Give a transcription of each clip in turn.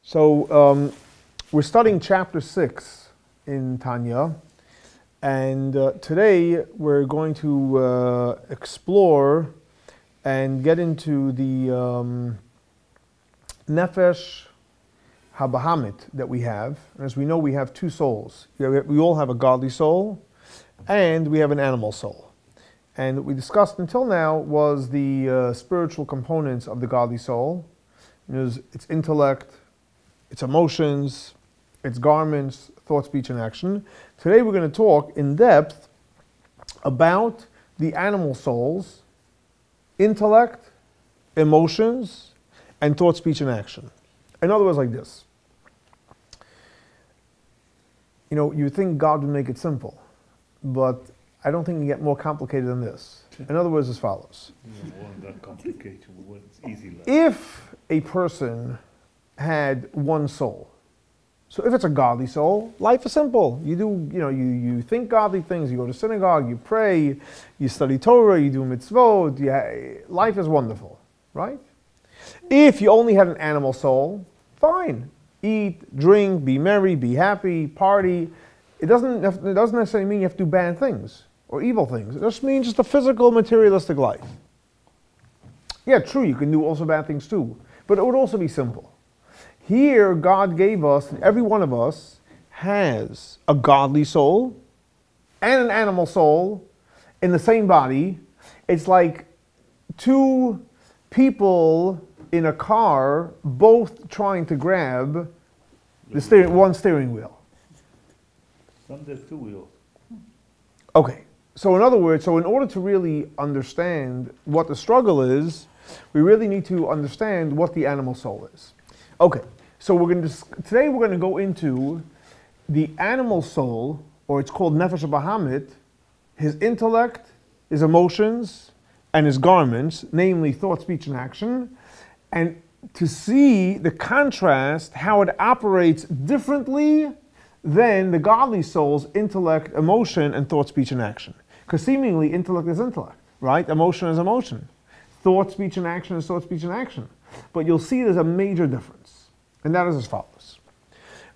So we're studying chapter 6 in Tanya, and today we're going to explore and get into the nefesh habahamit that we have. And as we know, we have two souls. We all have a godly soul, and we have an animal soul. And what we discussed until now was the spiritual components of the godly soul. Its intellect, its emotions, its garments, thought, speech, and action. Today we're going to talk in depth about the animal soul's intellect, emotions, and thought, speech, and action. In other words, like this. You think God would make it simple, but I don't think you get more complicated than this. In other words, as follows. If a person had one soul, so if it's a godly soul, life is simple. You think godly things, you go to synagogue, you pray, you study Torah, you do mitzvot, life is wonderful, right? If you only had an animal soul, fine. Eat, drink, be merry, be happy, party. It doesn't necessarily mean you have to do bad things or evil things. It just means just a physical, materialistic life. Yeah, true, you can do also bad things too, but it would also be simple. Here, God gave us, every one of us has a godly soul and an animal soul in the same body. It's like two people in a car, both trying to grab the one steering wheel. Some there's two wheels. Okay, so in other words, in order to really understand what the struggle is, we really need to understand what the animal soul is. Okay, so today we're going to go into the animal soul, or it's called nefesh habahamit, his intellect, his emotions, and his garments, namely thought, speech, and action, and to see the contrast, how it operates differently than the godly soul's intellect, emotion, and thought, speech, and action. Because seemingly intellect is intellect, right? Emotion is emotion. Thought, speech, and action is thought, speech, and action. But you'll see there's a major difference, and that is as follows.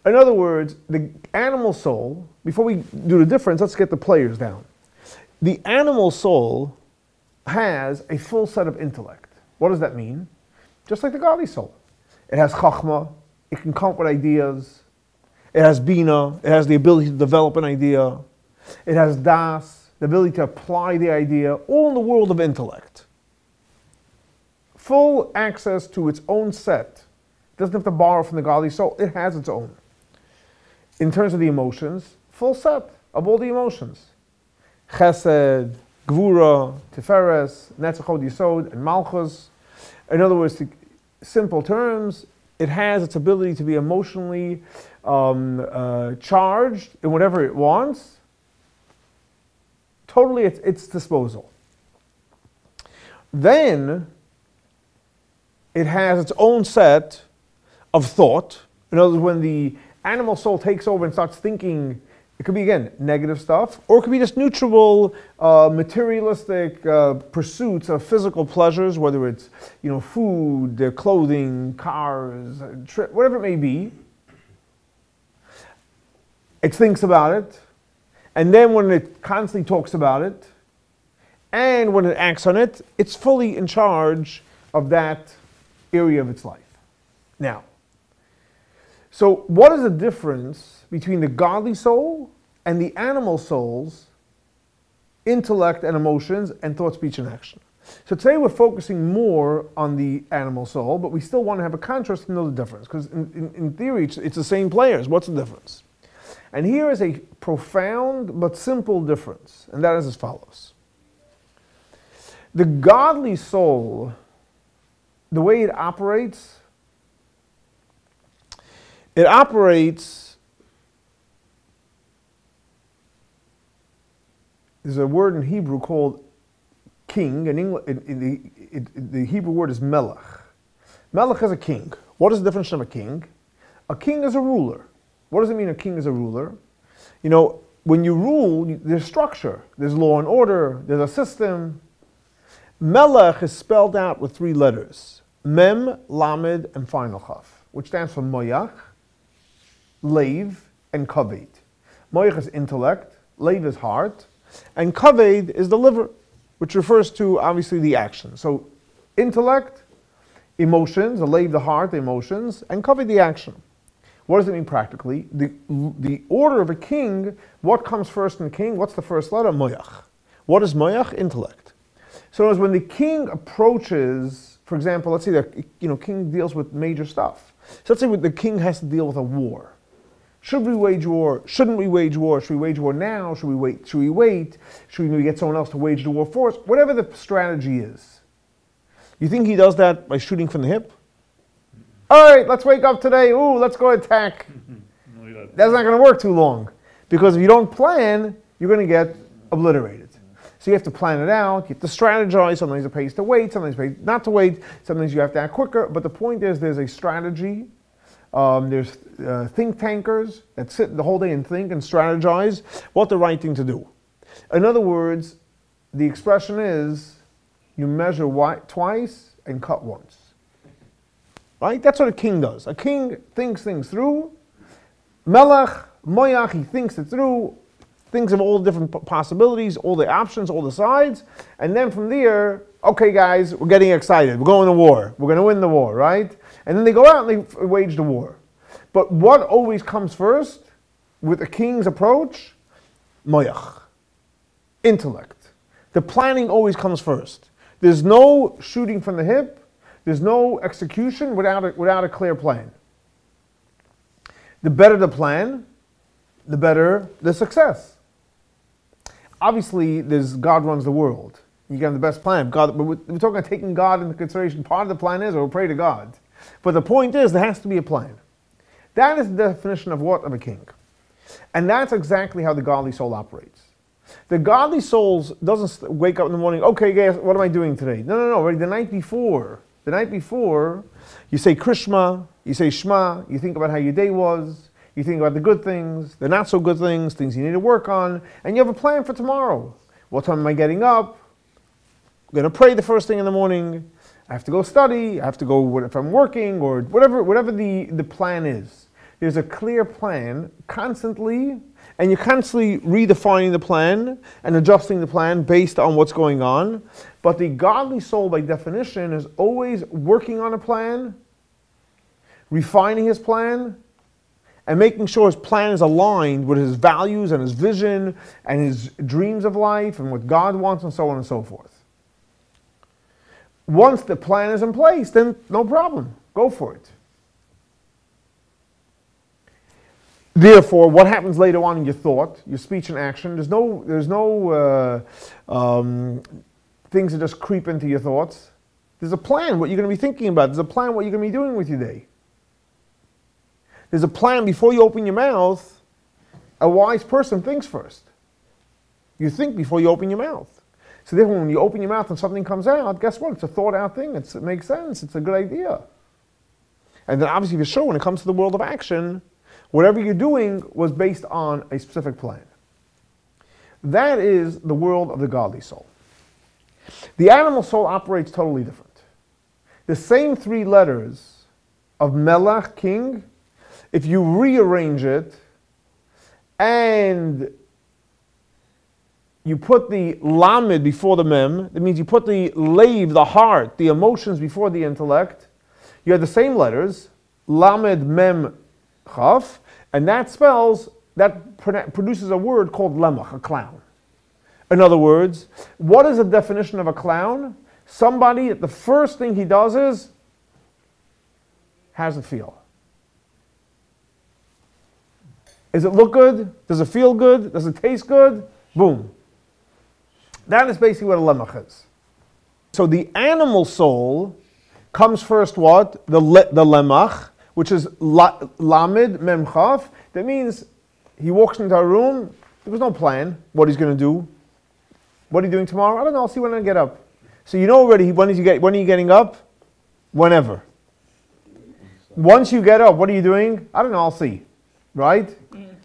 In other words, the animal soul, before we do the difference, let's get the players down. The animal soul has a full set of intellect. What does that mean? Just like the godly soul. It has chachma, it can come up with ideas, it has bina, it has the ability to develop an idea, it has das, the ability to apply the idea, all in the world of intellect. Full access to its own set. It doesn't have to borrow from the godly soul, it has its own. In terms of the emotions, full set of all the emotions. Chesed, Gvura, Tiferes, Netzachod Yisod, and Malchus. In other words, in simple terms, it has its ability to be emotionally charged in whatever it wants, totally at its disposal. Then, it has its own set of thought. In other words, when the animal soul takes over and starts thinking, it could be, again, negative stuff, or it could be just neutral, materialistic pursuits of physical pleasures, whether it's food, clothing, cars, whatever it may be. It thinks about it, and then when it constantly talks about it, and when it acts on it, it's fully in charge of that area of its life. Now, so what is the difference between the godly soul and the animal soul's intellect and emotions and thought, speech, and action? So today we're focusing more on the animal soul, but we still want to have a contrast to know the difference, because in theory it's the same players. What's the difference? And here is a profound but simple difference, and that is as follows. The godly soul, the way it operates, there's a word in Hebrew called king. The Hebrew word is melech. Melech is a king. What is the definition of a king? A king is a ruler. What does it mean a king is a ruler? When you rule, there's structure. There's law and order. There's a system. Melech is spelled out with 3 letters. Mem, Lamed, and final Chaf. which stands for moyach, leiv, and kaved. Moyach is intellect, leiv is heart, and kaved is the liver, which refers to, obviously, the action. So, intellect, emotions, the leiv, the heart, the emotions, and kaved, the action. What does it mean practically? The order of a king, what comes first in the king? What's the first letter? Moyach. What is moyach? Intellect. So as when the king approaches, for example, let's say the king deals with major stuff. So let's say the king has to deal with a war. Should we wage war? Shouldn't we wage war? Should we wage war now? Should we wait? Should we wait? Should we maybe get someone else to wage the war for us? Whatever the strategy is. You think he does that by shooting from the hip? All right, let's wake up today. Ooh, let's go attack. That's not going to work too long. Because if you don't plan, you're going to get obliterated. So you have to plan it out. You have to strategize. Sometimes it pays to wait. Sometimes it pays not to wait. Sometimes you have to act quicker. But the point is there's a strategy. There's think tankers that sit the whole day and think and strategize what the right thing to do. In other words, the expression is you measure twice and cut once. Right? That's what a king does. A king thinks things through. Melech, moyach, he thinks it through, thinks of all the different possibilities, all the options, all the sides, and then from there, okay guys, we're getting excited. We're going to war. We're going to win the war, right? And then they go out and they wage the war. But what always comes first with a king's approach? Moyach. Intellect. The planning always comes first. There's no shooting from the hip. There's no execution without a clear plan. The better the plan, the better the success. Obviously, God runs the world. You can have the best plan. God, but we're talking about taking God into consideration. Part of the plan is, we'll pray to God. But the point is, there has to be a plan. That is the definition of what? Of a king. And that's exactly how the godly soul operates. The godly soul doesn't wake up in the morning, okay guys, what am I doing today? No. Already the night before, you say Krishma, you say Shema, you think about how your day was, you think about the good things, the not so good things, things you need to work on, and you have a plan for tomorrow. What time am I getting up? I'm going to pray the first thing in the morning. I have to go study, I have to go if I'm working, or whatever the plan is. There's a clear plan constantly, and you're constantly redefining the plan and adjusting the plan based on what's going on. But the godly soul, by definition, is always working on a plan, refining his plan, and making sure his plan is aligned with his values and his vision and his dreams of life and what God wants and so on and so forth. Once the plan is in place, then no problem. Go for it. Therefore, what happens later on in your thought, your speech and action, there's no things that just creep into your thoughts. There's a plan what you're going to be thinking about. There's a plan what you're going to be doing with your day. There's a plan before you open your mouth. A wise person thinks first. You think before you open your mouth. So therefore, when you open your mouth and something comes out, guess what? It's a thought-out thing. It makes sense. It's a good idea. And then obviously, for sure, when it comes to the world of action, whatever you're doing was based on a specific plan. That is the world of the godly soul. The animal soul operates totally different. The same three letters of Melech, king, if you rearrange it and you put the lamed before the mem, that means you put the leiv, the heart, the emotions before the intellect, you have the same letters, lamed, mem, chaf, and that produces a word called lemach, a clown. In other words, what is the definition of a clown? Somebody that the first thing he does is, how's it feel? Does it look good? Does it feel good? Does it taste good? Boom. That is basically what a lemach is. So the animal soul comes first what? The lemach, which is lamed memchaf. That means he walks into a room, there was no plan what he's going to do. What are you doing tomorrow? I don't know, I'll see when I get up. So you know already, when are you getting up? Whenever. Once you get up, what are you doing? I don't know, I'll see. Right?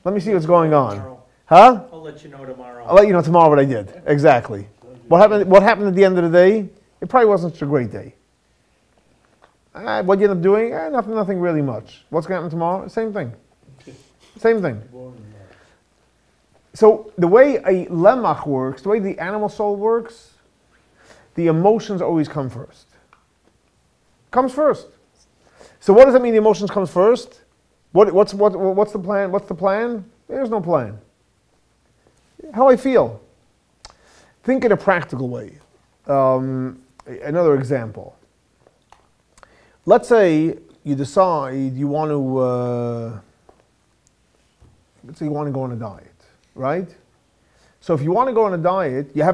Let me see what's going on. Tomorrow. Huh? I'll let you know tomorrow. I'll let you know tomorrow what I did. Exactly. What happened at the end of the day? It probably wasn't such a great day. What you end up doing? Nothing really much. What's going to happen tomorrow? Same thing. Same thing. So the way a lemach works, the way the animal soul works, the emotions always come first. Comes first. So what does that mean? The emotions comes first. What's the plan? What's the plan? There's no plan. How I feel. Think in a practical way. Another example. Let's say you decide you want to. Let's say you want to go on a diet, right? So if you want to go on a diet, you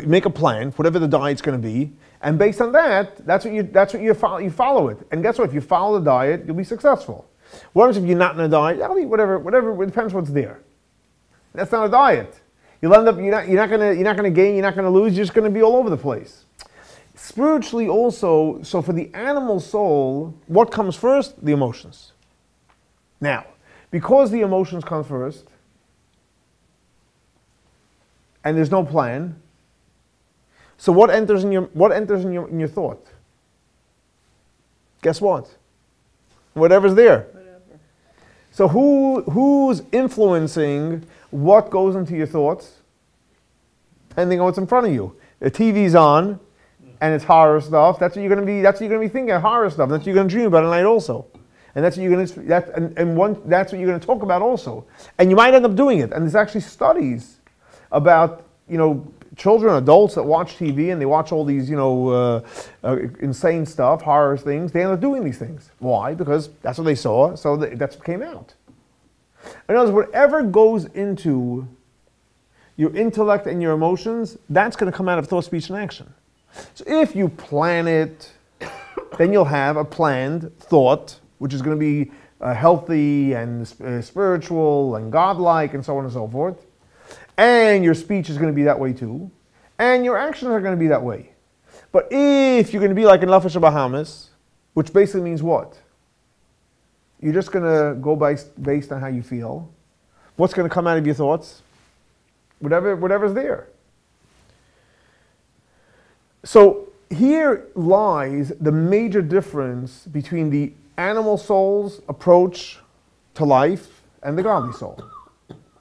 make a plan, whatever the diet's going to be, and based on that, you follow it. And guess what? If you follow the diet, you'll be successful. What happens if you're not in a diet? I'll eat whatever. It depends what's there. That's not a diet. You'll end up you're not going to gain, you're not going to lose. You're just going to be all over the place. Spiritually, also, so for the animal soul, what comes first? The emotions. Now, because the emotions come first, and there's no plan, so what enters in your thought? Guess what? Whatever's there. So who's influencing what goes into your thoughts? Depending on what's in front of you. The TV's on, and it's horror stuff. That's what you're going to be thinking. Horror stuff. That's what you're going to dream about at night also, and that's what you're going to that's what you're going to talk about also. And you might end up doing it. And there's actually studies about children, adults that watch TV and they watch all these insane stuff, horror things. They end up doing these things. Why? Because that's what they saw. So that's what came out. In other words, whatever goes into your intellect and your emotions, that's going to come out of thought, speech, and action. So if you plan it, then you'll have a planned thought, which is going to be healthy and spiritual and godlike and so on and so forth. And your speech is going to be that way too. And your actions are going to be that way. But if you're going to be like in Lubavitch, Bahamas, which basically means what? You're just going to go based on how you feel. What's going to come out of your thoughts? Whatever's there. So here lies the major difference between the animal soul's approach to life and the godly soul.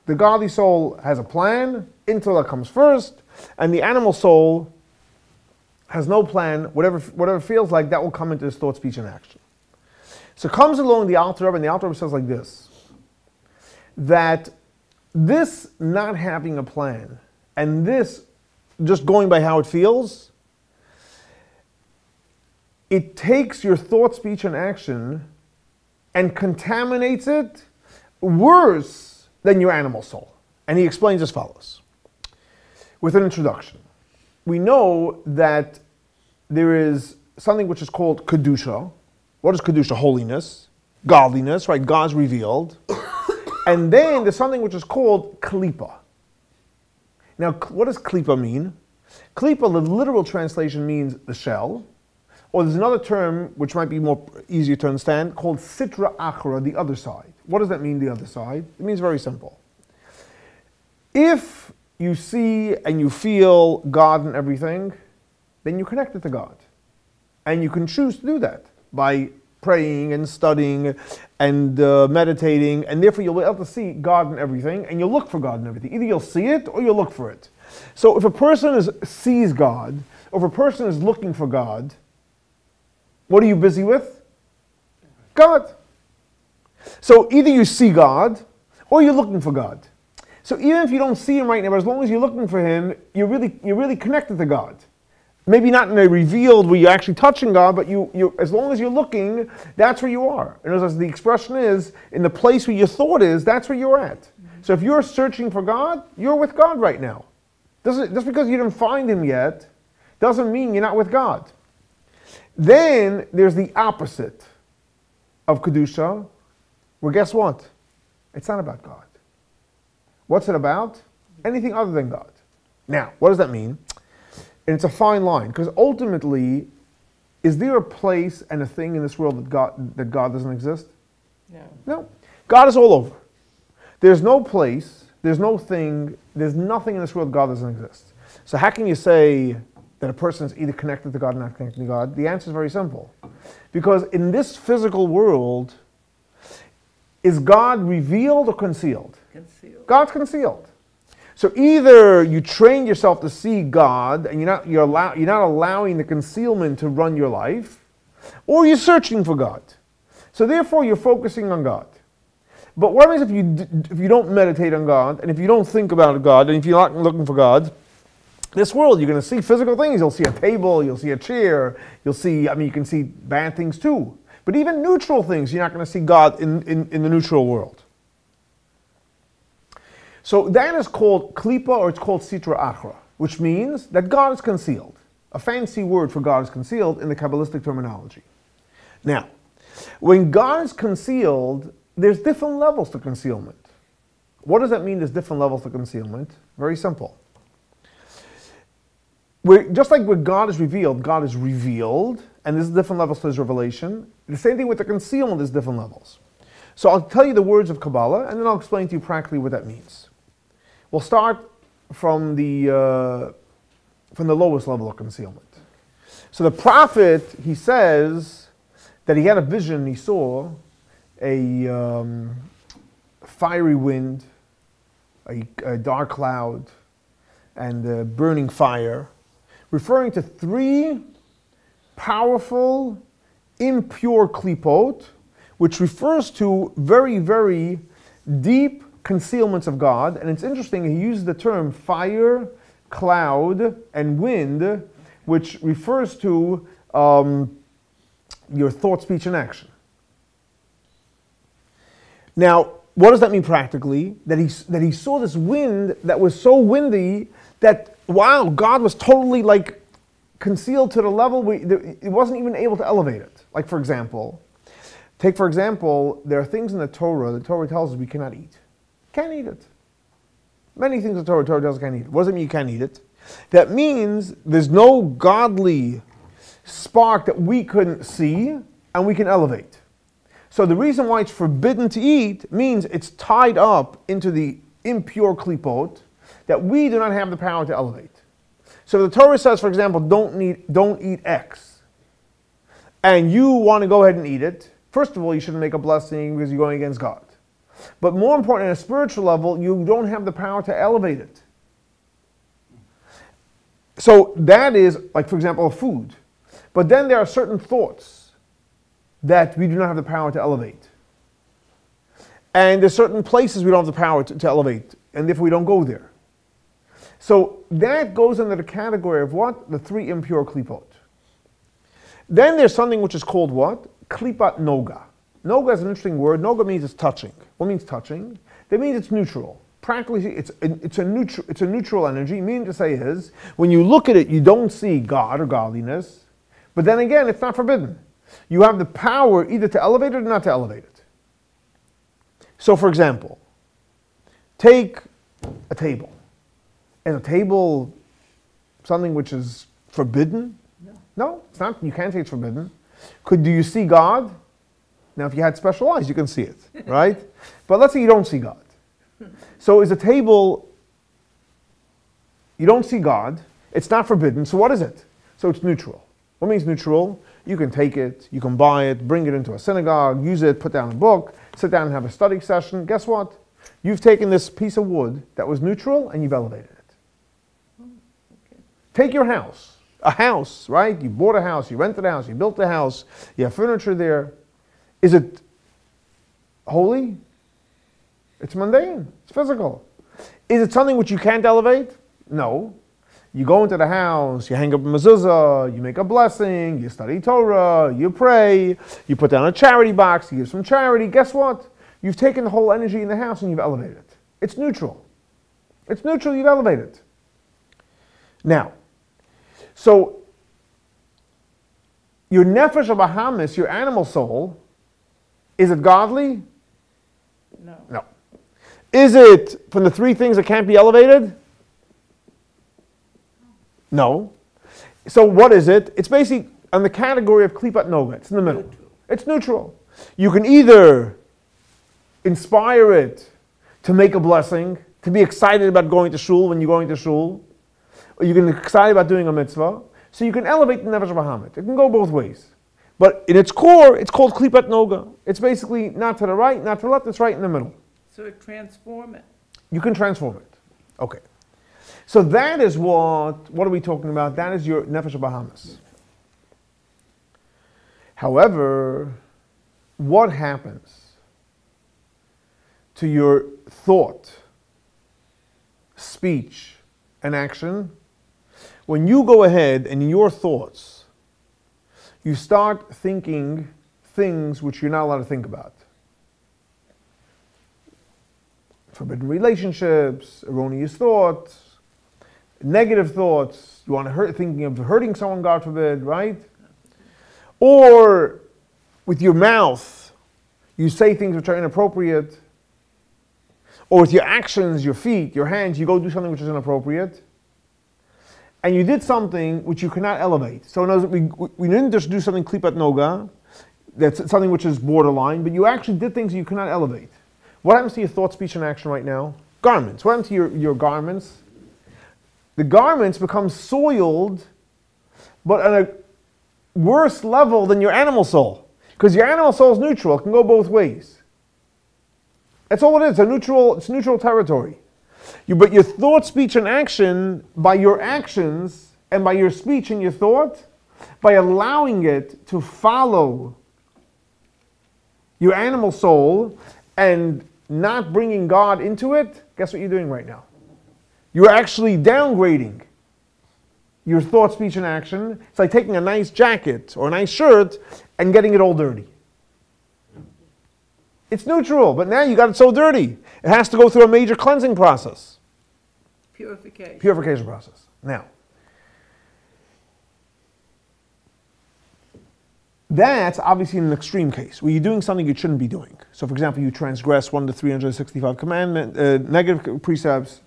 The godly soul has a plan, intellect comes first, and the animal soul has no plan. Whatever feels like, that will come into his thought, speech, and action. So comes along the Alter Rebbe, and the Alter Rebbe says like this, that this not having a plan, and this just going by how it feels, it takes your thought, speech, and action and contaminates it worse than your animal soul. And he explains as follows. With an introduction. We know that there is something which is called Kedusha. What is Kedusha? Holiness, godliness, right? God's revealed. And then there's something which is called Kelipah. Now, what does Kelipah mean? Kelipah, the literal translation means the shell. Or there's another term which might be more easier to understand called Sitra Achra, the other side. What does that mean, the other side? It means very simple. If you see and you feel God in everything, then you're connected to God. And you can choose to do that by praying and studying and meditating, and therefore you'll be able to see God in everything, and you'll look for God in everything. Either you'll see it or you'll look for it. So if a person sees God, or if a person is looking for God, what are you busy with? God. So either you see God, or you're looking for God. So even if you don't see Him right now, but as long as you're looking for Him, you're really connected to God. Maybe not in a revealed where you're actually touching God, but you as long as you're looking, that's where you are. And as the expression is, in the place where your thought is, that's where you're at. So if you're searching for God, you're with God right now. Just because you didn't find Him yet, doesn't mean you're not with God. Then there's the opposite of Kedusha, where guess what? It's not about God. What's it about? Anything other than God. Now, what does that mean? And it's a fine line, because ultimately, is there a place and a thing in this world that God doesn't exist? No. No. God is all over. There's no place, there's no thing, there's nothing in this world God doesn't exist. So how can you say that a person is either connected to God or not connected to God? The answer is very simple. Because in this physical world, is God revealed or concealed? Concealed. God's concealed. So either you train yourself to see God and you're not allowing the concealment to run your life, or you're searching for God. So therefore you're focusing on God. But what happens if you don't meditate on God, and if you don't think about God, and if you're not looking for God? This world, you're going to see physical things. You'll see a table, you'll see a chair, you can see bad things too. But even neutral things, you're not going to see God in the neutral world. So that is called Kelipah, or it's called Sitra Achra, which means that God is concealed. A fancy word for God is concealed in the Kabbalistic terminology. Now, when God is concealed, there's different levels to concealment. What does that mean, there's different levels to concealment? Very simple. Just like where God is revealed, and there's different levels to his revelation. The same thing with the concealment, there's different levels. So I'll tell you the words of Kabbalah, and then I'll explain to you practically what that means. We'll start from the lowest level of concealment. So the prophet, he says that he had a vision, he saw a fiery wind, a dark cloud, and a burning fire, referring to 3 powerful, impure klipot, which refers to very, very deep concealments of God. And it's interesting, he uses the term fire, cloud, and wind, which refers to your thought, speech, and action. Now, what does that mean practically? That he saw this wind that was so windy that, wow, God was totally like concealed to the level where it wasn't even able to elevate it. Like for example, there are things in the Torah tells us we cannot eat. Can't eat it. Many things the Torah tells us can't eat it. What does it mean you can't eat it? That means there's no godly spark that we couldn't see and we can elevate. So the reason why it's forbidden to eat means it's tied up into the impure klipot that we do not have the power to elevate. So the Torah says, for example, don't eat X, and you want to go ahead and eat it. First of all, you shouldn't make a blessing because you're going against God. But more important, at a spiritual level, you don't have the power to elevate it. So that is, like for example, a food. But then there are certain thoughts that we do not have the power to elevate. And there's certain places we don't have the power to elevate, and therefore we don't go there. So that goes under the category of what? The 3 impure klipot. Then there's something which is called what? Klipat noga. Noga is an interesting word. Noga means it's touching. What means touching? That means it's neutral. Practically, it's a neutral energy. Meaning to say is, when you look at it, you don't see God or godliness. But then again, it's not forbidden. You have the power either to elevate it or not to elevate it. So for example, take a table. Is a table something which is forbidden? No, it's not. You can't say it's forbidden. Do you see God? Now, if you had special eyes, you can see it, right? But let's say you don't see God. So is a table, you don't see God, it's not forbidden, so what is it? So it's neutral. What means neutral? You can take it, you can buy it, bring it into a synagogue, use it, put down a book, sit down and have a study session. Guess what? You've taken this piece of wood that was neutral and you've elevated it. Take your house, a house, right? You bought a house, you rented a house, you built a house, you have furniture there. Is it holy? It's mundane, it's physical. Is it something which you can't elevate? No. You go into the house, you hang up a mezuzah, you make a blessing, you study Torah, you pray, you put down a charity box, you give some charity. Guess what? You've taken the whole energy in the house and you've elevated it. It's neutral. It's neutral, you've elevated it. Now, so your nefesh of Bahamas, your animal soul, is it godly? No. No. Is it from the 3 things that can't be elevated? No. So what is it? It's basically on the category of klipat noga. It's in the middle. Neutral. It's neutral. You can either inspire it to make a blessing, to be excited about going to shul when you're going to shul, or you can get excited about doing a mitzvah. So you can elevate the nefesh bahamet. It can go both ways. But in its core, it's called Klipat Noga. It's basically not to the right, not to the left, it's right in the middle. So transform it. You can transform it. Okay. So that is what are we talking about? That is your nefesh bahamis. However, what happens to your thought, speech, and action when you go ahead and in your thoughts you start thinking things which you're not allowed to think about? Forbidden relationships, erroneous thoughts, negative thoughts. You want to thinking of hurting someone, God forbid, right? Or with your mouth, you say things which are inappropriate. Or with your actions, your feet, your hands, you go do something which is inappropriate. And you did something which you cannot elevate. So in other words, we didn't just do something klipat noga, that's something which is borderline, but you actually did things you cannot elevate. What happens to your thought, speech, and action right now? Garments. What happens to your garments? The garments become soiled, but on a worse level than your animal soul. Because your animal soul is neutral. It can go both ways. That's all it is. It's neutral territory. But your thought, speech, and action, by your actions and by your speech and your thought, by allowing it to follow your animal soul and not bringing God into it, guess what you're doing right now? You're actually downgrading your thought, speech, and action. It's like taking a nice jacket or a nice shirt and getting it all dirty. It's neutral, but now you got it so dirty. It has to go through a major cleansing process. Purification process. Now, that's obviously an extreme case, where you're doing something you shouldn't be doing. So for example, you transgress one of the 365 negative precepts,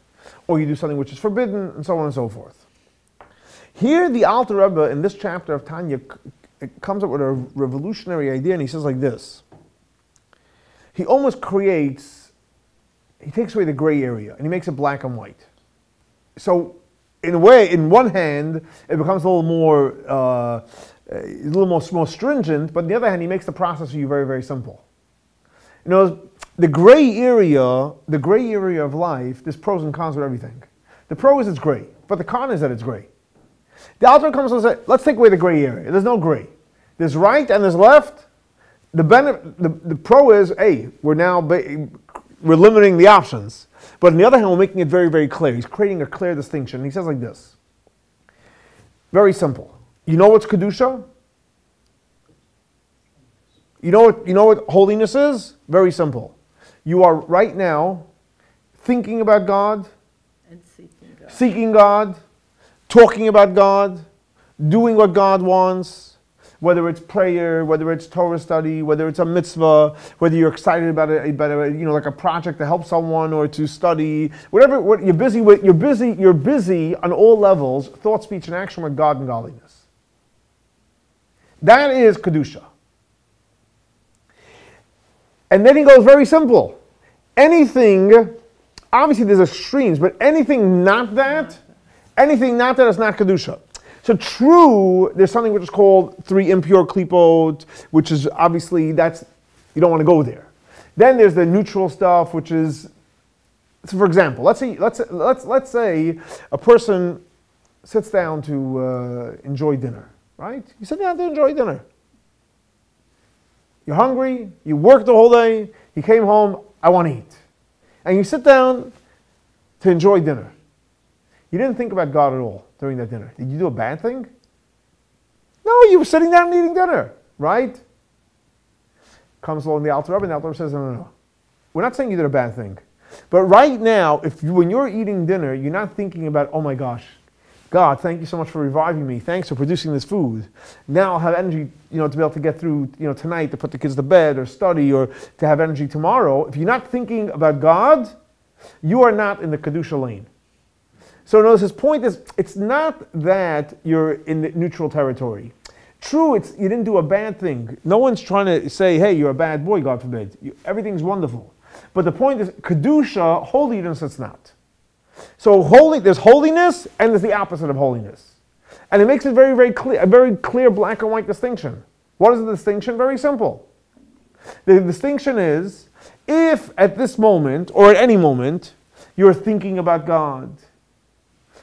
or you do something which is forbidden, and so on and so forth. Here, the Alter Rebbe, in this chapter of Tanya, comes up with a revolutionary idea, and he says like this. He almost he takes away the gray area, and he makes it black and white. So, in a way, in one hand, it becomes a little more stringent, but on the other hand, he makes the process for you very, very simple. You know, the gray area of life, there's pros and cons with everything. The pro is it's gray, but the con is that it's gray. The Alter comes and says, let's take away the gray area. There's no gray. There's right and there's left. The pro is, hey, we're limiting the options. But on the other hand, we're making it very, very clear. He's creating a clear distinction. He says like this. Very simple. You know what's Kedusha? You know what holiness is? Very simple. You are right now thinking about God, and seeking God, talking about God, doing what God wants, whether it's prayer, whether it's Torah study, whether it's a mitzvah, whether you're excited about like a project to help someone or to study, what you're busy with, you're busy on all levels, thought, speech, and action with God and godliness. That is Kedusha. And then he goes very simple. Anything, obviously there's extremes, but anything not that is not Kedusha. So true, there's something which is called 3 impure klipot, which is obviously, you don't want to go there. Then there's the neutral stuff, which is, so for example, let's say a person sits down to enjoy dinner, right? You sit down to enjoy dinner. You're hungry, you worked the whole day, you came home, I want to eat. And you sit down to enjoy dinner. You didn't think about God at all during that dinner. Did you do a bad thing? No, you were sitting down and eating dinner, right? Comes along the Alter Rebbe, and the Alter Rebbe says, no. We're not saying you did a bad thing. But right now, when you're eating dinner, you're not thinking about, oh my gosh, God, thank you so much for reviving me. Thanks for producing this food. Now I'll have energy, to be able to get through, tonight to put the kids to bed or study or to have energy tomorrow. If you're not thinking about God, you are not in the Kedusha lane. So notice his point is, it's not that you're in the neutral territory. True, you didn't do a bad thing. No one's trying to say, hey, you're a bad boy, God forbid. Everything's wonderful. But the point is, Kedusha, holiness, it's not. So there's holiness and there's the opposite of holiness. And it makes it very, very clear, a very clear black and white distinction. What is the distinction? Very simple. The distinction is, if at this moment, or at any moment, you're thinking about God,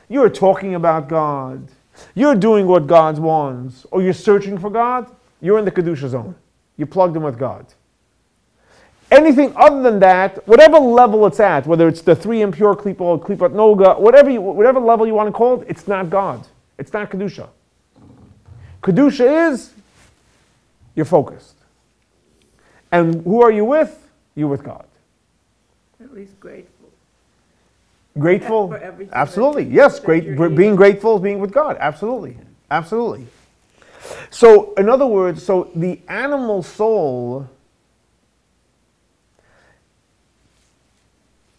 you're talking about God, you're doing what God wants, or you're searching for God, you're in the Kedusha zone. You're plugged in with God. Anything other than that, whatever level it's at, whether it's the 3 impure Kelipah or Kelipah Noga, whatever level you want to call it, it's not God. It's not Kedusha. Kedusha is, you're focused. And who are you with? You're with God. At least grateful. Grateful? For everything Absolutely. that Yes, you're being grateful is being with God. Absolutely. Absolutely. So, in other words, so the animal soul,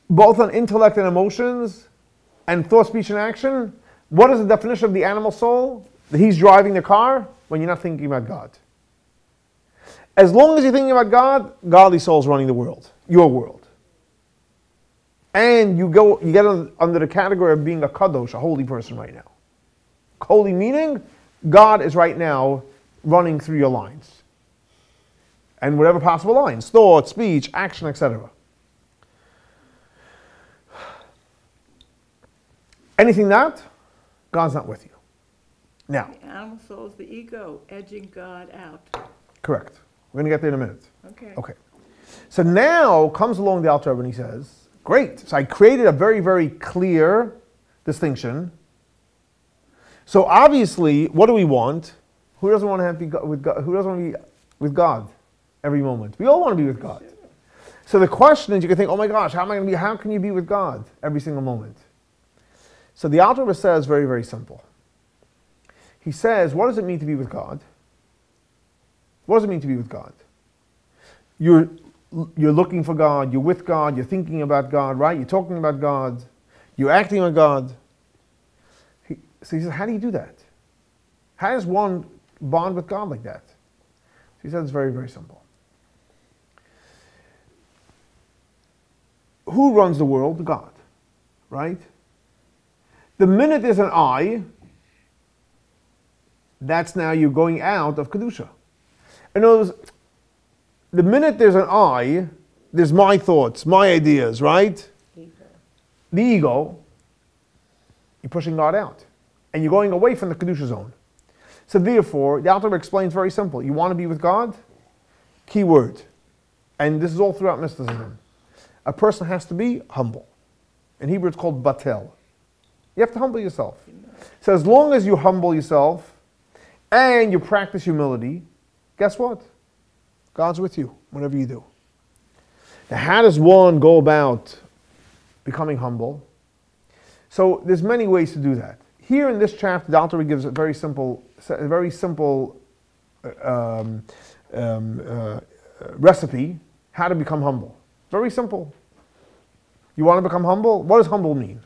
both on intellect and emotions, and thought, speech, and action, what is the definition of the animal soul? That he's driving the car when you're not thinking about God. As long as you're thinking about God, godly soul's running the world, your world. And you get under the category of being a kadosh, a holy person right now. Holy meaning, God is right now running through your lines. And whatever possible lines, thought, speech, action, etc. Anything not, God's not with you. Now, The animal soul is the ego, edging God out. correct. We're going to get there in a minute. Okay. Okay. So now comes along the Alter Rebbe and he says, great. So I created a very, very clear distinction. So obviously, what do we want? Who doesn't want to be with God? Who doesn't want to be with God every moment? We all want to be with God. So the question is, you can think, oh my gosh, how can you be with God every single moment? So the Alter Rebbe says very, very simple. He says, what does it mean to be with God? What does it mean to be with God? You're looking for God, you're with God, you're thinking about God, right? You're talking about God, you're acting on God. So he says, how do you do that? How does one bond with God like that? So he says it's very, very simple. Who runs the world? God, right? The minute there's an I, that's now you're going out of Kedusha. In other words, the minute there's an I, there's my thoughts, my ideas, right? Ego. The ego, you're pushing God out. And you're going away from the Kedusha zone. So therefore, the Alter Rebbe explains very simple. You want to be with God? Key word. And this is all throughout mysticism. A person has to be humble. In Hebrew it's called batel. You have to humble yourself. So as long as you humble yourself and you practice humility, guess what? God's with you, whatever you do. Now, how does one go about becoming humble? So there's many ways to do that. Here in this chapter, the Alter Rebbe gives a very simple recipe how to become humble. Very simple. You want to become humble? What does humble mean?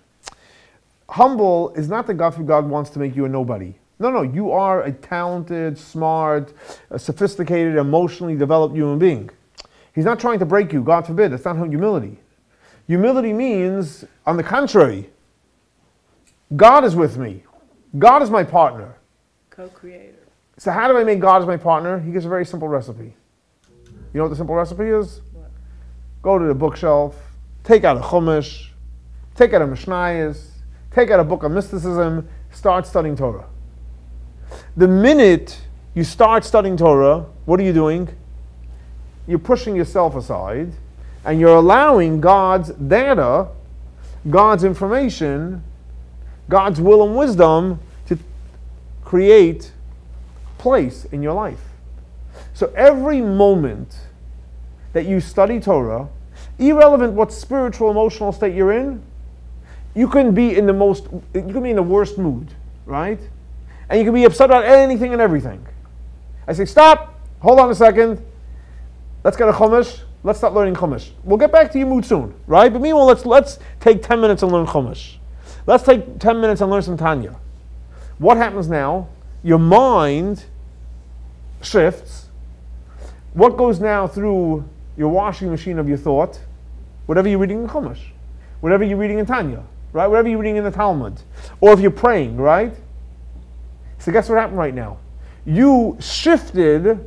Humble is not that God wants to make you a nobody. No, you are a talented, smart, sophisticated, emotionally developed human being. He's not trying to break you, God forbid. That's not humility. Humility means, on the contrary, God is with me. God is my partner. Co-creator. So how do I make God as my partner? He gives a very simple recipe. You know what the simple recipe is? What? Go to the bookshelf, take out a Chumash, take out a Mishnayos, take out a book of mysticism, start studying Torah. The minute you start studying Torah, what are you doing? You're pushing yourself aside and you're allowing God's data, God's information, God's will and wisdom to create place in your life. So every moment that you study Torah, irrelevant what spiritual, emotional state you're in, you can be in the worst mood, right? And you can be upset about anything and everything. I say, stop, hold on a second, let's get a Chumash, let's start learning Chumash. We'll get back to your mood soon, right? But meanwhile, let's take 10 minutes and learn Chumash. Let's take 10 minutes and learn some Tanya. What happens now? Your mind shifts. What goes now through your washing machine of your thought? Whatever you're reading in Chumash, whatever you're reading in Tanya, right? Whatever you're reading in the Talmud. Or if you're praying, right? So guess what happened right now? You shifted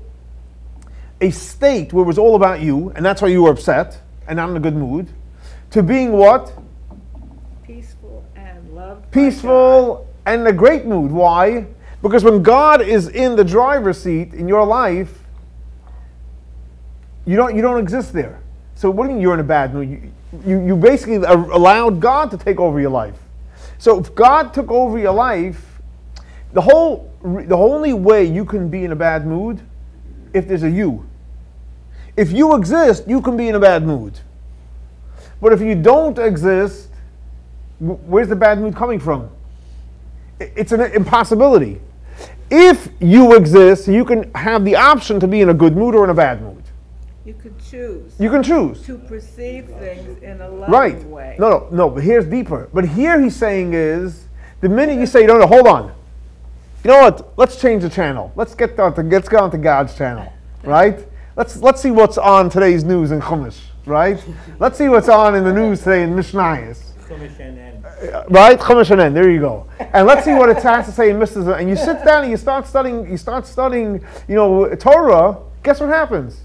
a state where it was all about you, and that's why you were upset and not in a good mood, to being what? Peaceful and loved. Peaceful and in a great mood. Why? Because when God is in the driver's seat in your life, you don't exist there. So what do you mean you're in a bad mood? You basically allowed God to take over your life. So if God took over your life, the only way you can be in a bad mood, if there's a you. If you exist, you can be in a bad mood. But if you don't exist, where's the bad mood coming from? It's an impossibility. If you exist, you can have the option to be in a good mood or in a bad mood. You can choose. You can choose. To perceive things in a loving way. No, but here's deeper. But here he's saying is, the minute you say, no, hold on. You know what? Let's change the channel. Let's get on to God's channel, right? Let's see what's on today's news in Chumash, right? Let's see what's on in the news today in Mishnayos. Right? Chumash and N, there you go. And let's see what it has to say in Mishnah. And you sit down and you start studying, Torah, guess what happens?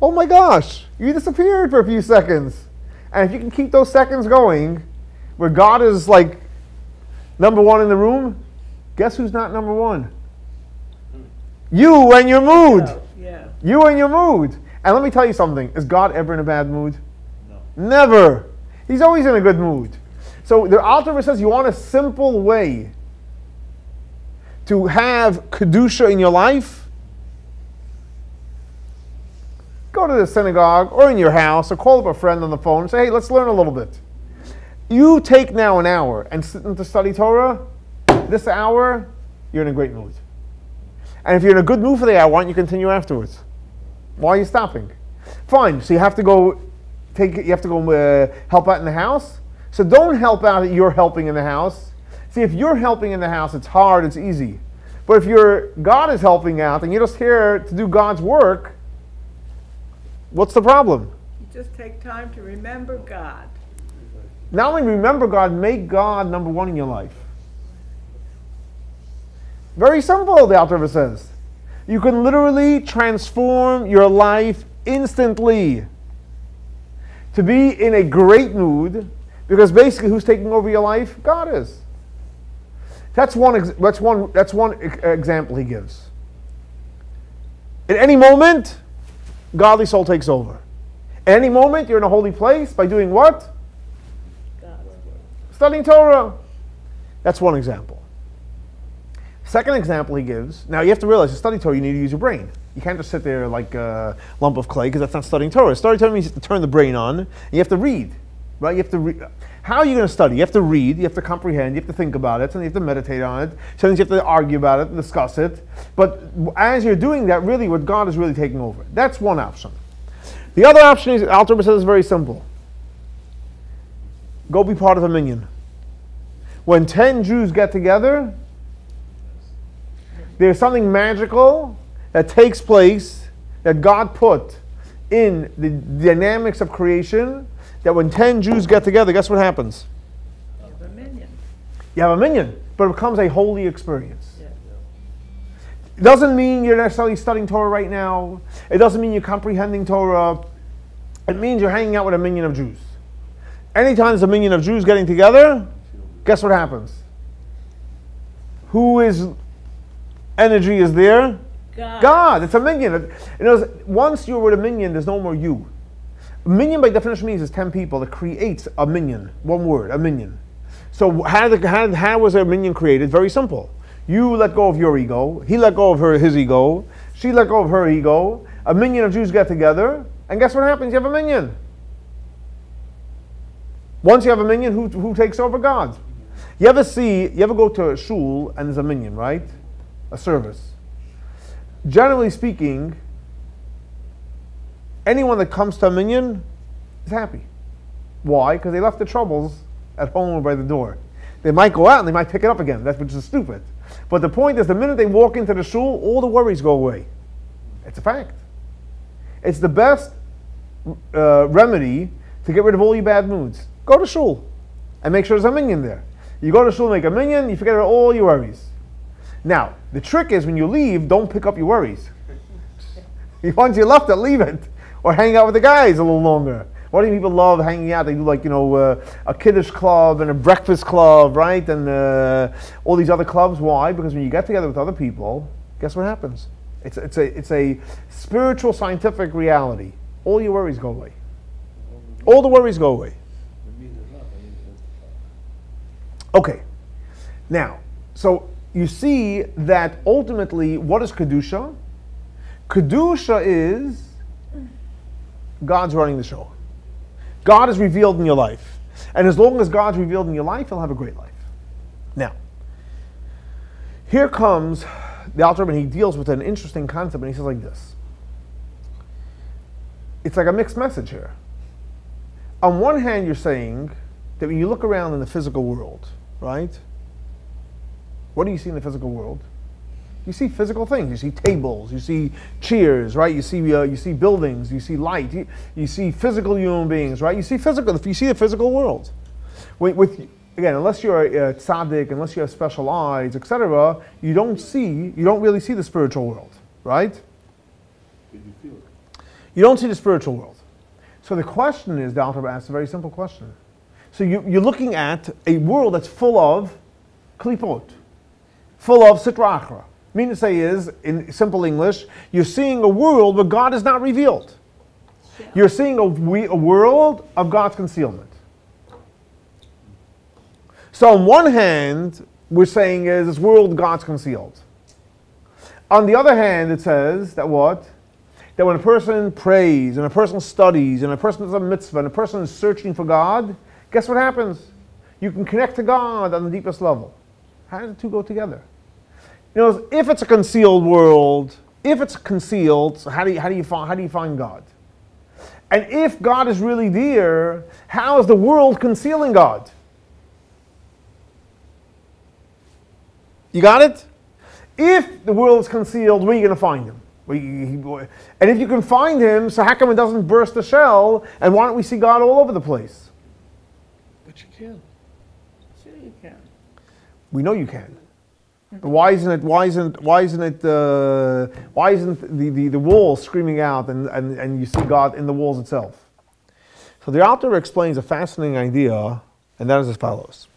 Oh my gosh, you disappeared for a few seconds. And if you can keep those seconds going, where God is like number one in the room, guess who's not number one? You and your mood. Yeah. You and your mood. And let me tell you something. Is God ever in a bad mood? No. Never. He's always in a good mood. So the Alter Rebbe says you want a simple way to have Kedusha in your life? Go to the synagogue or in your house or call up a friend on the phone and say, hey, let's learn a little bit. You take now an hour and sit to study Torah. This hour, you're in a great mood. And if you're in a good mood for the hour, why don't you continue afterwards? Why are you stopping? Fine, so you have to go help out in the house. So don't help out that you're helping in the house. See, if you're helping in the house, it's hard, it's easy. But if God is helping out and you're just here to do God's work, what's the problem? You just take time to remember God. Not only remember God, make God number one in your life. Very simple, the Alter Rebbe says. You can literally transform your life instantly to be in a great mood, because basically who's taking over your life? God is. That's one example he gives. At any moment, godly soul takes over. At any moment, you're in a holy place by doing what? Studying Torah. That's one example. Second example he gives, now you have to realize to study Torah you need to use your brain. You can't just sit there like a lump of clay, because that's not studying Torah. Studying Torah means you have to turn the brain on, and you have to read. Right? You have to read. How are you going to study? You have to read, you have to comprehend, you have to think about it, and you have to meditate on it. Sometimes you have to argue about it and discuss it. But as you're doing that, really what God is really taking over. That's one option. The other option is, Alter Rebbe says, is very simple. Go be part of a minyan. When 10 Jews get together, there's something magical that takes place that God put in the dynamics of creation, that when 10 Jews get together, guess what happens? You have a minyan. You have a minyan, but it becomes a holy experience. Yeah. It doesn't mean you're necessarily studying Torah right now. It doesn't mean you're comprehending Torah. It means you're hanging out with a minyan of Jews. Anytime there's a minyan of Jews getting together, guess what happens? Whose energy is there? God. It's a minyan. Once you're with a minyan, there's no more you. A minyan by definition means it's 10 people that creates a minyan. One word, a minyan. So how was a minyan created? Very simple. You let go of your ego. He let go of his ego. She let go of her ego. A minyan of Jews get together. And guess what happens? You have a minyan. Once you have a minyan, who takes over? God. You ever go to a shul and there's a minyan, right? A service. Generally speaking, anyone that comes to a minyan is happy. Why? Because they left their troubles at home or by the door. They might go out and they might pick it up again, which is stupid. But the point is, the minute they walk into the shul, all the worries go away. It's a fact. It's the best remedy to get rid of all your bad moods. Go to shul and make sure there's a minyan there. You go to shul, make a minyan, you forget about all your worries. Now, the trick is when you leave, don't pick up your worries. Once you left it, leave it. Or hang out with the guys a little longer. What do people love hanging out? They do like, a kiddush club and a breakfast club, right? And all these other clubs. Why? Because when you get together with other people, guess what happens? It's a spiritual, scientific reality. All your worries go away. All the worries go away. Okay. Now, so you see that ultimately, what is Kedusha? Kedusha is God's running the show. God is revealed in your life. And as long as God's revealed in your life, you'll have a great life. Now, here comes the Alter Rebbe, and he deals with an interesting concept, and he says like this. It's like a mixed message here. On one hand, you're saying that when you look around in the physical world, right? What do you see in the physical world? You see physical things. You see tables. You see chairs, right? You see buildings. You see light. You see physical human beings, right? You see the physical world. Again, unless you're a tzaddik, unless you have special eyes, etc., you don't really see the spiritual world, right? You don't see the spiritual world. So the question is, the Alter Rebbe asks a very simple question. So you're looking at a world that's full of Kelipot, full of Sitra Achra. Meaning to say is, in simple English, you're seeing a world where God is not revealed. Yeah. You're seeing a world of God's concealment. So on one hand, we're saying is this world God's concealed. On the other hand, it says that what? That when a person prays, and a person studies, and a person does a mitzvah, and a person is searching for God, guess what happens? You can connect to God on the deepest level. How do the two go together? If it's a concealed world, if it's concealed, so how do you find God? And if God is really there, how is the world concealing God? You got it? If the world is concealed, where are you going to find him? And if you can find him, so how come it doesn't burst the shell? And why don't we see God all over the place? But you can. Sure you can. We know you can. Why isn't the wall screaming out and you see God in the walls itself? So the Alter Rebbe explains a fascinating idea, and that is as follows.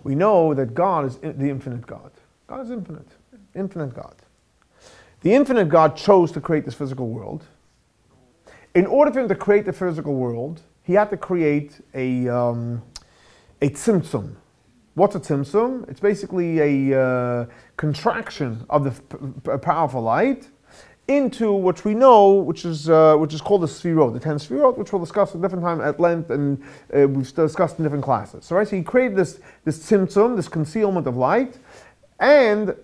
We know that God is the infinite God. God is infinite. Infinite God. The infinite God chose to create this physical world. In order for him to create the physical world, he had to create a tzimtzum. What's a tzimtzum? It's basically a contraction of the powerful light into what we know, which is called the sfirot, the 10 sfirot, which we'll discuss at a different time at length, and we've discussed in different classes. So, right, so he created this tzimtzum, this concealment of light, and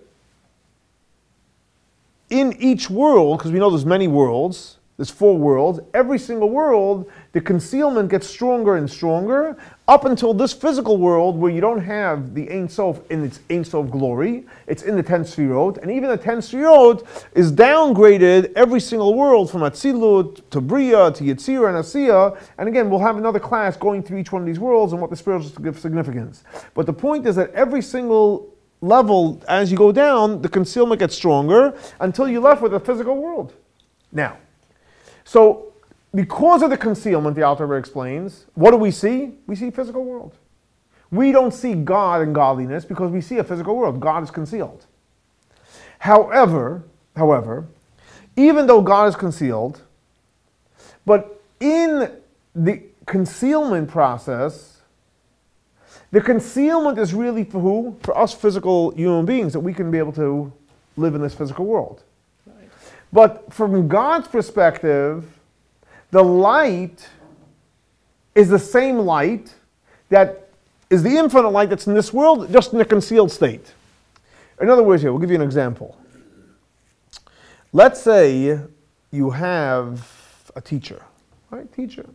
in each world, because we know there's many worlds, there's 4 worlds, every single world, the concealment gets stronger and stronger, up until this physical world where you don't have the Ein Sof in its Ein Sof glory, it's in the 10 Sfirot, and even the 10 Sfirot is downgraded every single world from Atzilut to Bria to Yetzirah and Asiya, and again, we'll have another class going through each one of these worlds and what the spiritual significance. But the point is that every single level, as you go down, the concealment gets stronger until you're left with a physical world. Now, so, because of the concealment, the Alter Rebbe explains, what do we see? We see a physical world. We don't see God and godliness because we see a physical world. God is concealed. However, even though God is concealed, but in the concealment process, the concealment is really for who? For us physical human beings, that we can be able to live in this physical world. But from God's perspective, the light is the same light that is the infinite light that's in this world, just in a concealed state. In other words, here, we'll give you an example. Let's say you have a teacher, right? Teacher.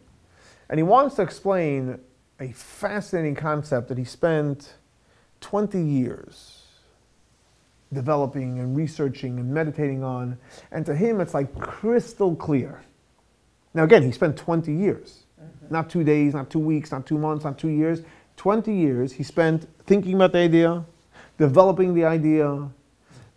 And he wants to explain a fascinating concept that he spent 20 years developing and researching and meditating on, and to him it's like crystal clear. Now again, he spent 20 years. Not 2 days, not 2 weeks, not 2 months, not 2 years, 20 years he spent thinking about the idea, developing the idea,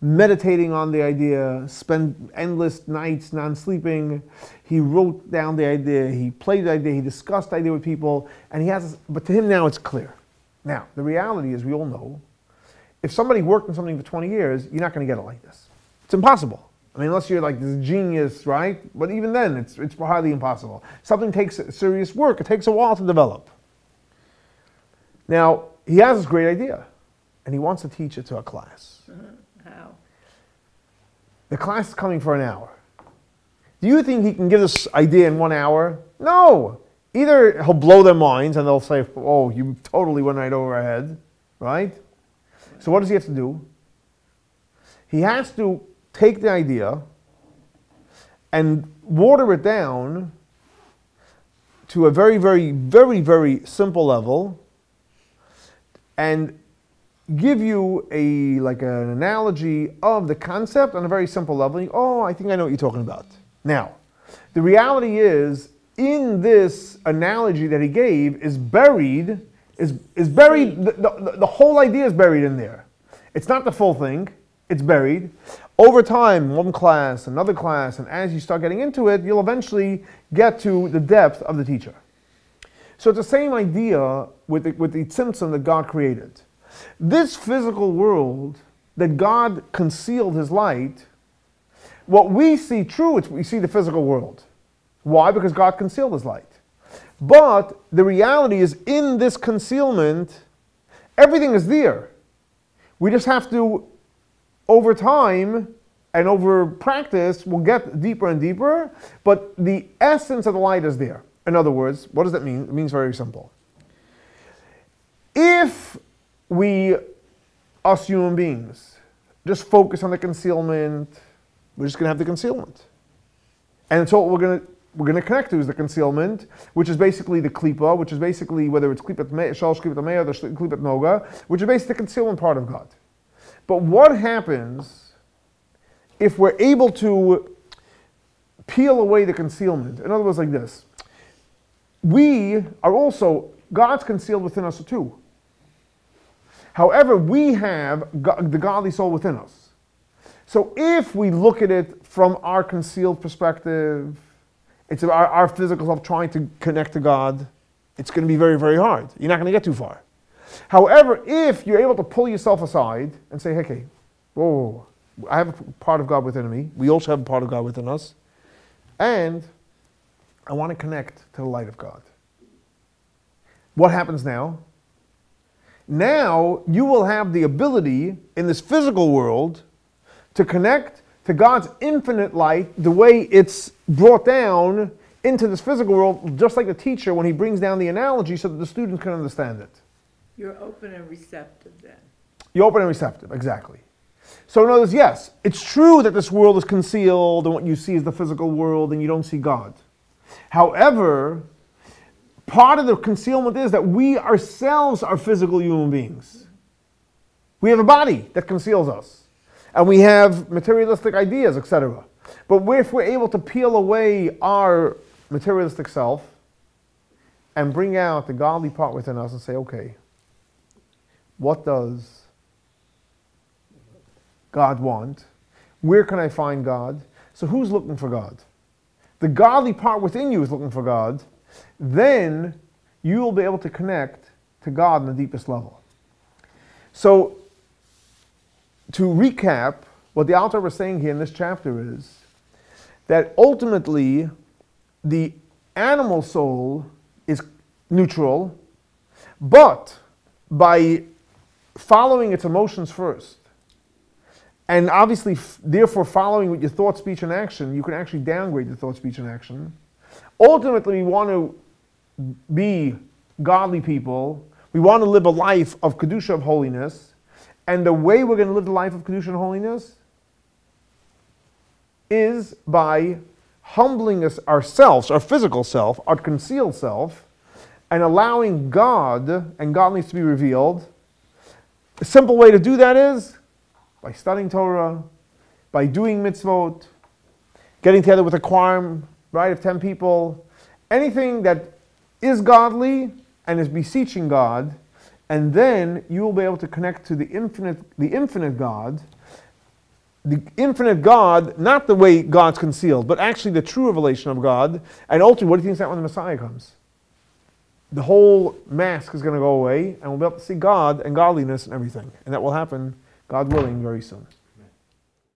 meditating on the idea, spent endless nights non-sleeping. He wrote down the idea, he played the idea, he discussed the idea with people, and but to him now it's clear. Now, the reality is, we all know, if somebody worked on something for 20 years, you're not going to get it like this. It's impossible. I mean, unless you're like this genius, right? But even then, it's highly impossible. Something takes serious work. It takes a while to develop. Now, he has this great idea, and he wants to teach it to a class. How? The class is coming for an hour. Do you think he can give this idea in 1 hour? No! Either he'll blow their minds, and they'll say, oh, you totally went right over our head, right? So what does he have to do? He has to take the idea and water it down to a very, very, very, very simple level and give you an analogy of the concept on a very simple level. Oh, I think I know what you're talking about. Now, the reality is, in this analogy that he gave is buried, the whole idea is buried in there. It's not the full thing, it's buried. Over time, one class, another class, and as you start getting into it, you'll eventually get to the depth of the teacher. So it's the same idea with the tzimtzum that God created. This physical world that God concealed his light, what we see true, we see the physical world. Why? Because God concealed his light. But the reality is, in this concealment, everything is there. We just have to, over time and over practice, we'll get deeper and deeper, but the essence of the light is there. In other words, what does that mean? It means very simple. If we, us human beings, just focus on the concealment, we're just going to have the concealment. And so what we're going to connect to is the concealment, which is basically the Kelipah, which is basically, whether it's Shalosh Kelipah Me'ah or the Kelipah Noga, which is basically the concealment part of God. But what happens if we're able to peel away the concealment? In other words, like this. We are also, God's concealed within us too. However, we have the godly soul within us. So if we look at it from our concealed perspective, it's our physical self trying to connect to God, it's going to be very, very hard. You're not going to get too far. However, if you're able to pull yourself aside and say, okay, whoa, I have a part of God within me. We also have a part of God within us. And I want to connect to the light of God. What happens now? Now you will have the ability in this physical world to connect to God's infinite light the way it's brought down into this physical world, just like the teacher when he brings down the analogy so that the students can understand it. You're open and receptive then. You're open and receptive, exactly. So in other words, yes, it's true that this world is concealed and what you see is the physical world and you don't see God. However, part of the concealment is that we ourselves are physical human beings. We have a body that conceals us. And we have materialistic ideas, etc. But if we're able to peel away our materialistic self and bring out the godly part within us and say, okay, what does God want? Where can I find God? So who's looking for God? The godly part within you is looking for God. Then you will be able to connect to God on the deepest level. So, to recap, what the author was saying here in this chapter is that ultimately the animal soul is neutral, but by following its emotions first, and obviously therefore following with your thought, speech, and action, you can actually downgrade the thought, speech, and action. Ultimately, we want to be godly people. We want to live a life of Kedusha, of holiness. And the way we're going to live the life of Kedusha and holiness is by humbling ourselves, our physical self, our concealed self, and allowing God and godliness to be revealed. A simple way to do that is by studying Torah, by doing mitzvot, getting together with a quorum, right, of 10 people. Anything that is godly and is beseeching God, And then you will be able to connect to the infinite God. The infinite God, not the way God's concealed, but actually the true revelation of God. And ultimately, what do you think is that when the Messiah comes? The whole mask is going to go away, and we'll be able to see God and godliness and everything. And that will happen, God willing, very soon.